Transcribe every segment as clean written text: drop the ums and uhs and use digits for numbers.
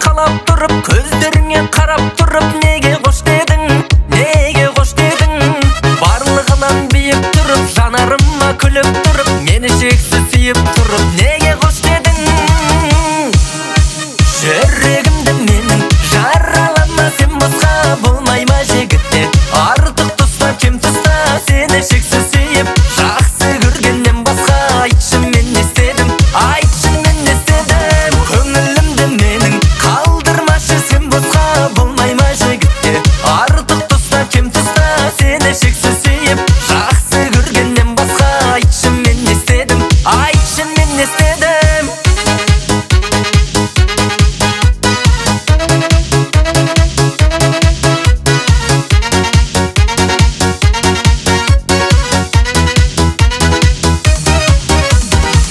қалап тұрып, көздеріңе қарап тұрып, неге қош дедің, неге қош дедің? Барлығынан биік тұрып, жанарыма күліп тұрып, мені шексіз сүйіп тұрып, неге қош дедің? Жүрегімді менің жаралама, сен босқа болмай ма жігітте? Артық тұста, кем тұста, сені шексіз сүйіп, жақсы көргеннен басқа айтшы мен не істедім, айтшы мен не істедім? Көңілімді менің қалдырмашы, сен босқа болмай ма жігітте? Артық тұста, кем тұста, сені шексіз сүйіп, жақсы көргеннен басқа айтшы мен не істедім, айтшы мен не істедім?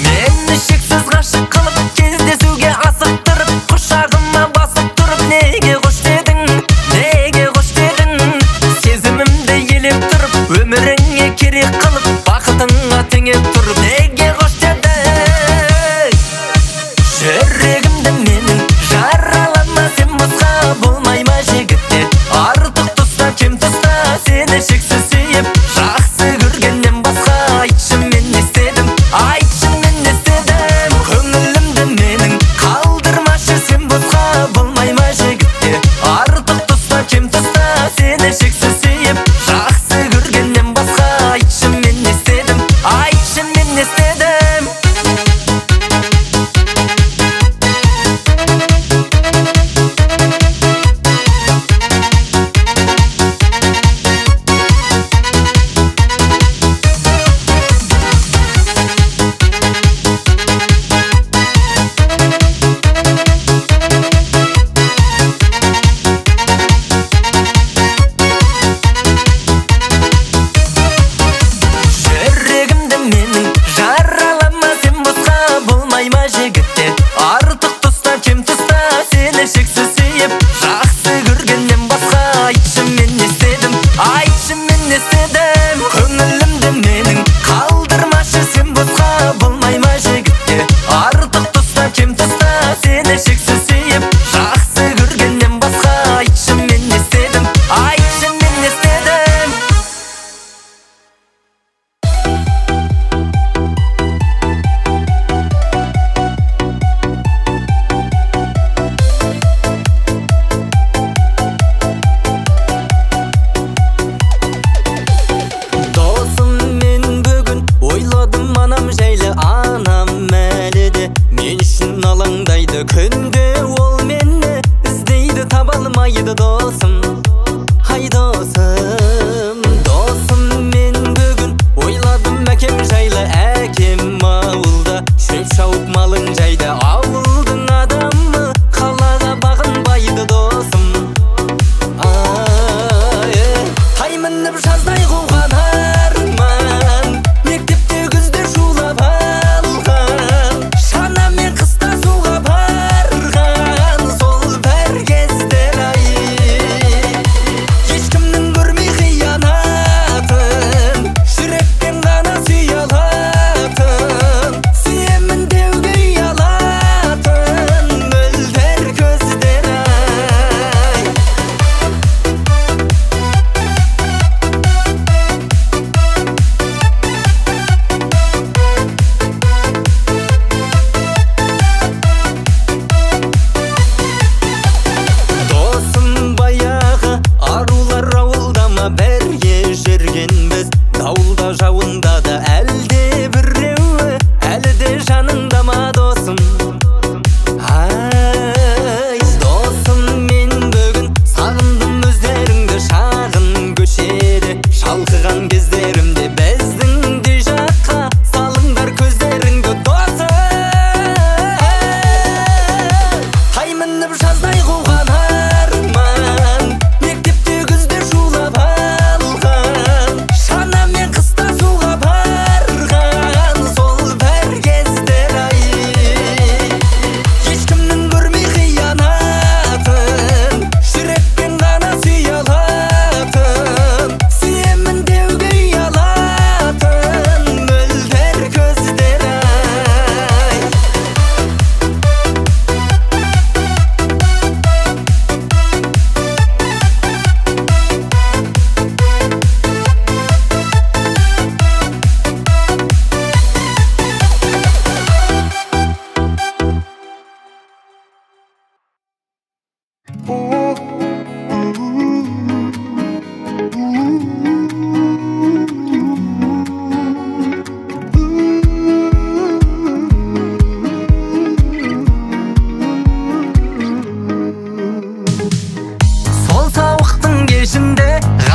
Мені шексіз ғашық қылып, кездесуге асықтырып, құшағыма басып тұрып, неге қош дедің, неге қош дедің? Сезімімді елеп тұрып, өміріңе керек қылып, бақытыңа теңеп тұрып, неге қош дедің? Жүрегімді менің жаралама, сен босқа болмай ма жігітте? Артық тұста, кем тұста, сені шексіз сүйіп, жақсы көргеннен басқа айтшы мен не істедім, айтшы мен не істедім? Көңілімді менің қалдырмашы, сен босқа болмай ма жігітте? Артық тұста, кем тұста, сені шексіз сүйіп, жақсы көргеннен басқа айтшы мен не істедім, айтшы мен не істедім?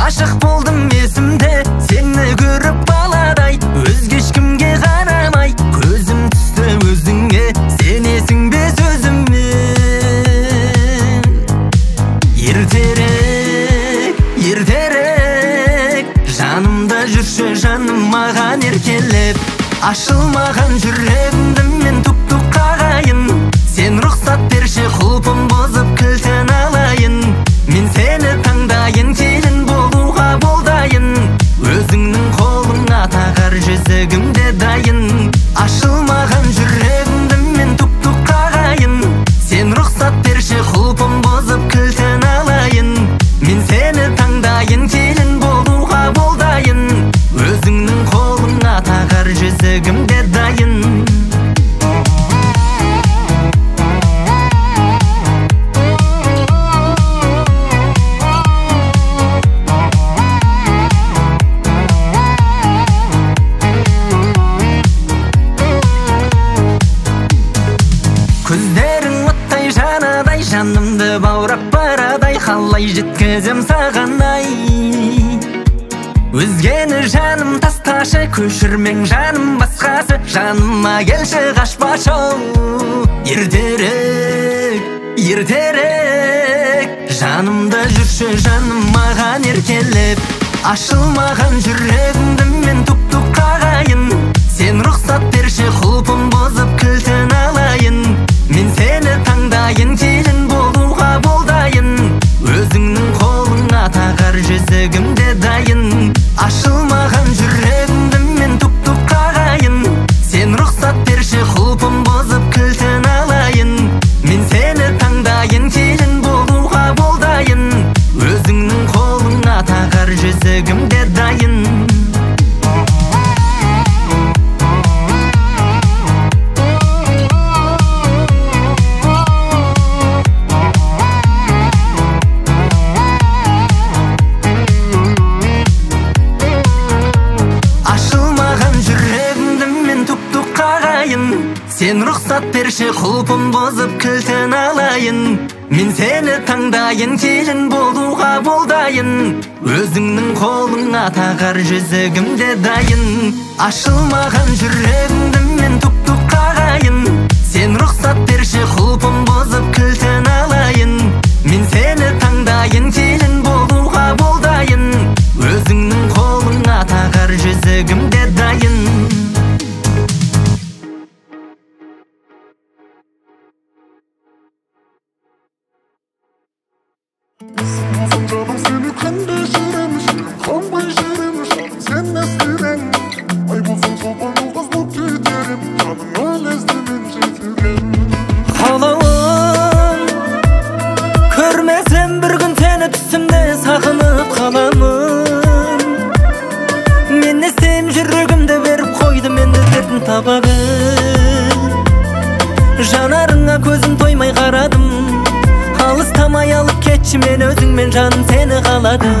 Aşık болдым есімде сені көріп баладай өзге ешкімге қарамай көзім түсті өзіңе сенесің бе сөзіме ертерек жанымда жүрші жаным маған еркелеп ашылмаған жүрегімді мен тук-тук қағайын сен рұқсат берші құлпым бұзып кілтін алайын мен сені таңдайын келін болуға болдайын өзіңнің қолыңа тағар жүзігімде дайын ашылмаған жүрегімді мен тук-тук қағайын сен рұқсат берші құлпым бұзып кілтін алайын мен сені таңдайын келін болуға болдайын өзіңнің қолыңа тағар жүзігімде дайын көздерің оттай жанадай жанымды баурап барадай қалай жеткізем саған ай өзгені жаным тасташы көшірмең жаным басқасы жаныма келші қашпашы ертерек жанымда жүрші жаным маған еркелеп ашылмаған жүрегімді мен тук-тук қағайын сен рұқсат берші құлпым бұзып кілтін алайын мен сені таңдайын келін болуға болдайын өзіңнің қолыңа тағар жүзігімде дайын ашылмаған жүрегімді мен тук-тук қағайын сен рұқсат берші құлпым бұзып кілтін алайын мен сені таңдайын келін болуға болдайын өзіңнің қолыңа тағар жүзігімде дайын сен рұқсат берші құлпым бұзып кілтін алайын мен сені таңдайын келін болуға болдайын өзіңнің қолыңа тағар жүзігімде дайын ашылмаған жүрегімді мен тук-тук қағайын сен рұқсат берші құлпым бұзып кілтін алайын мен сені таңдайын келін болуға болдайын өзіңнің қолыңа тағар жүзігімде дайын Canım seni kındı şiremiş, kanbay şiremiş. Sen nesliren, ay bulsun çoban yıldız bu tüterim. Canına lezdimin jetirim. Қалауым көрмесем бір күн сені түсімде сағынып қаламын мен не істеймін жүрегімді беріп қойды менде дертін таба біл жанарыңа көзім тоймай қарадым алыстамай алып кетші мен өзіңмен жаным сені қаладым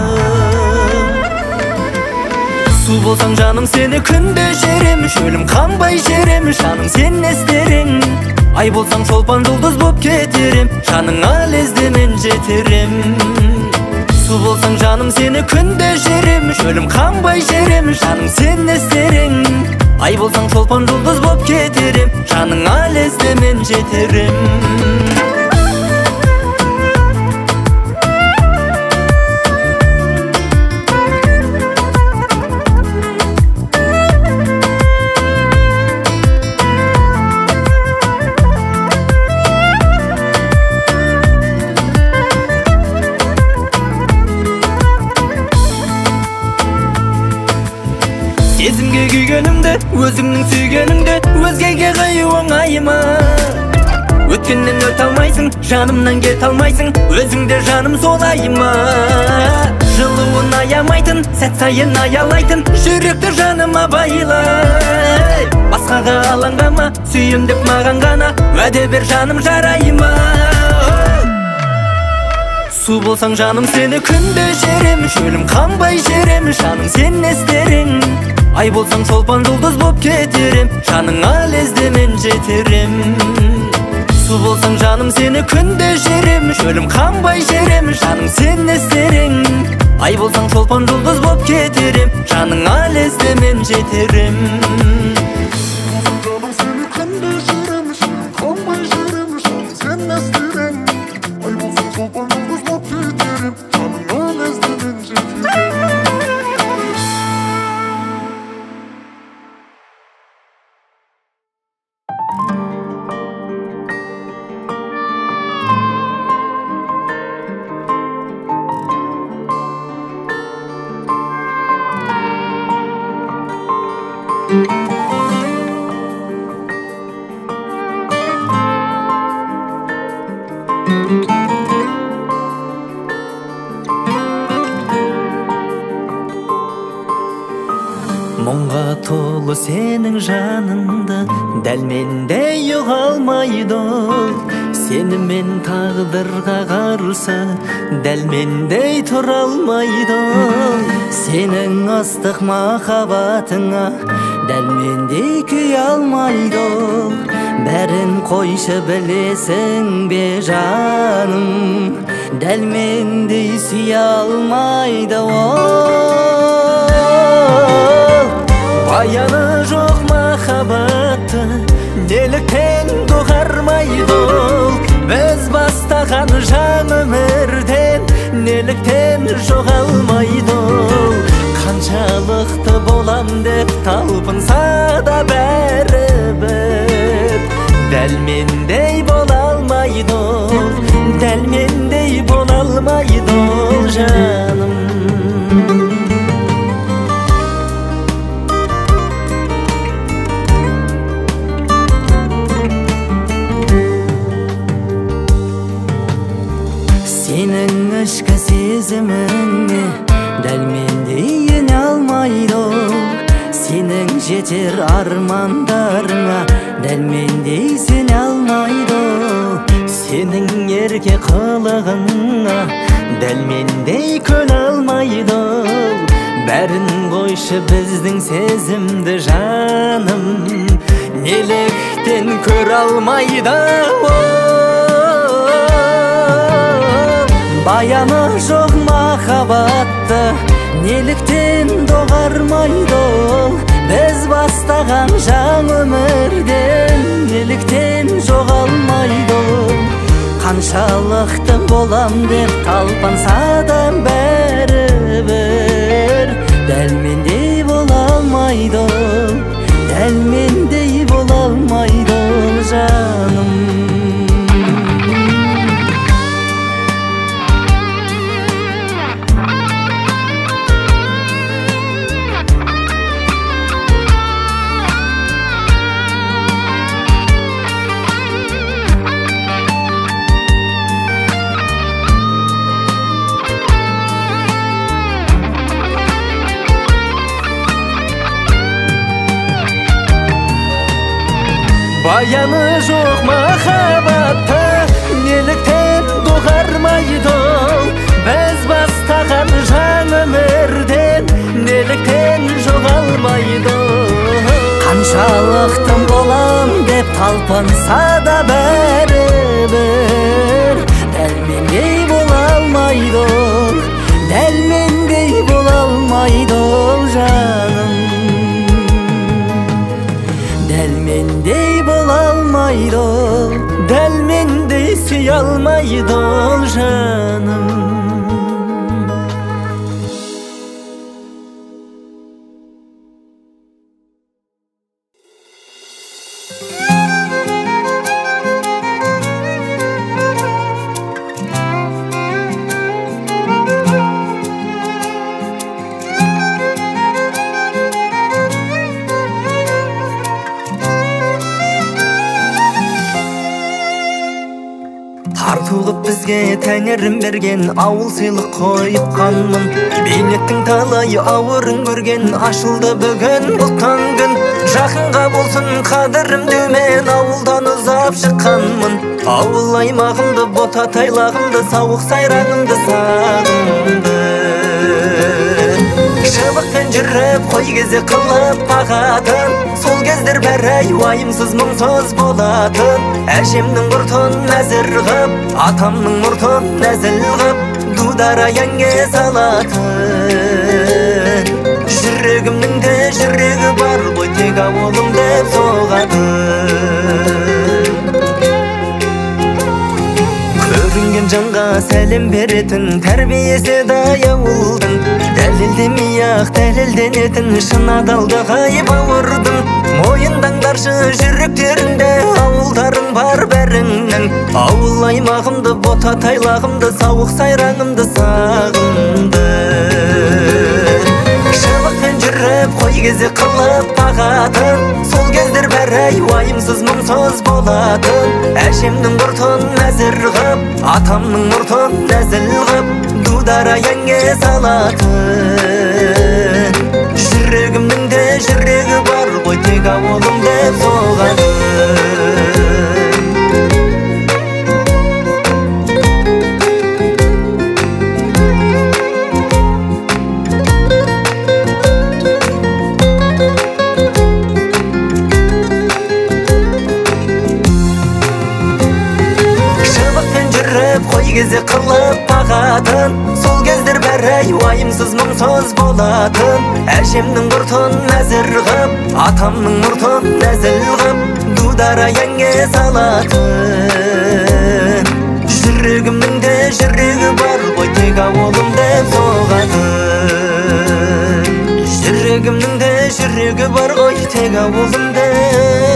су болсаң жаным сені күнде жеремін шөлім қанбай жеремін жаным сен не істерің ай болсаң шолпан жұлдыз боп кетерем жаныңа лезде мен жетерем су болсаң жаным сені күнде жеремін шөлім қанбай жеремін жаным сен не істерің ай болсаң шолпан жұлдыз боп кетерем жаныңа лезде мен жетерем сезімге күйгенімді өзіңнің сүйгеніңді өзгеге қию оңай ма өткеннен өте алмайсың жанымнан кете алмайсың өзіңде жаным солай ма жылуын аямайтын сәт сайын аялайтын жүректі жаныма байлай басқаға алаңдама сүйем деп маған ғана уәде бер жаным жарай ма су болсаң жаным сені күнде жеремін шөлім қанбай жеремін жаным сен не істерің ай болсаң шолпан жұлдыз боп кетерем жаныңа лезде мен жетерем су болсаң жаным сені күнде жеремін шөлім қанбай жеремін жаным сен не істерің Ай болсаң шолпан жұлдыз боп кетерем, жаныңа лезде мен жетерем. Жаным сені қандай жереміш, қанбай жереміш, сен нәстірең. Ай болсаң шолпан жұлдыз боп кетерем, жаныңа лезде мен жетерем. Мұңға толы сенің жаныңды дәл мендей ұғалмайды ол. Сенімен тағдырға қарсы дәл мендей тұра алмайды ол. Сенің ыстық махаббатыңа дәл мендей күй алмайды ол. Бәрін қойшы білесің бе жаным, дәл мендей сүйе алмайды ол. Баяны жоқ махаббатты неліктен доғармайды ол. Біз бастаған жан өмірден неліктен жоғалмайды ол. Қаншалықты болам деп талпынса да бәрібір дәл мендей бола алмайды ол. Дәл мендей бола алмайды ол жаным. Сенің ішкі сезіміңе дәл мендей ене алмайды ол. Сенің жетер армандарыңа дәл мендей сене алмайды ол. Сенің ерке қылығыңа дәл мендей көне алмайды ол. Бәрін қойшы біздің сезімді жаным, неліктен көре алмайды ол. Баяны жоқ махаббатты неліктен доғармайды ол. Біз бастаған жан өмірден неліктен жоғалмайды ол. Қаншалықты болам деп талпынса да бәрібір дәл мендей бола алмайды ол. Дәл мендей бола алмайды ол жаным. Баяны жоқ махаббатты неліктен доғармайды ол. Біз бастаған жан өмірден неліктен жоғалмайды ол. Қаншалықты болам деп талпынса да бәрібір дәл мендей бола алмайды ол. Дәл мендей бола алмайды ол жаным. Дәл мендей бола алмайды ол. Дәл мендей сүйе алмайды ол жаным. Тартылып бізге тәңірім берген ауыл сыйлық қойып қанмын. Бейнеттің талайы ауырын көрген ашылды бүгін бұлттан күн. Жақынға болсын қадірім деумен ауылдан ұзап шыққанмын. Ауыл аймағымды, бота тайлағымды, сауық сайраңымды сағынды. Шыбықпен жүріп қой кезе қылып бағатын, сол кездер бәрі уайымсыз мұңсыз болатын. Әжемнің мұртын нәзір ғып, атамның мұртын нәзіл ғып, дудара янге салатын. Жүрегімнің де жүрегі бар ғой, тек ауылым деп соғатын. Көрінген жанға сәлем беретін, тәрбиесі дай ауылдың. Дәлелдемей-ақ дәлелденетін, шын адалдығы бауырдың. Мойындаңдаршы жүректерінде ауылдарың бар бәріңнің. Ауыл аймағымды, бота тайлағымды, сауық сайраңымды сағынды. Шыбықпен жүріп қой кезі қылып бағатын, сол кездер бәрі уайымсыз мұңсыз болатын. Әжемнің ұртын әзір ғып, атамның ұртын нәзіл ғып, дудара янге салатын. Жүрегімнің де жүрегі бар ғой, тек ауылым деп соғатын. Қой кезі қылып бағатын, сол кездер бәрі уайымсыз мұңсыз болатын. Әжемнің ұртын әзір ғып, атамның ұртын нәзіл ғып, дудара янге салатын. Жүрегімнің де жүрегі бар ғой, тек ауылым деп соғатын. Жүрегімнің де жүрегі бар ғой, тек ауылым деп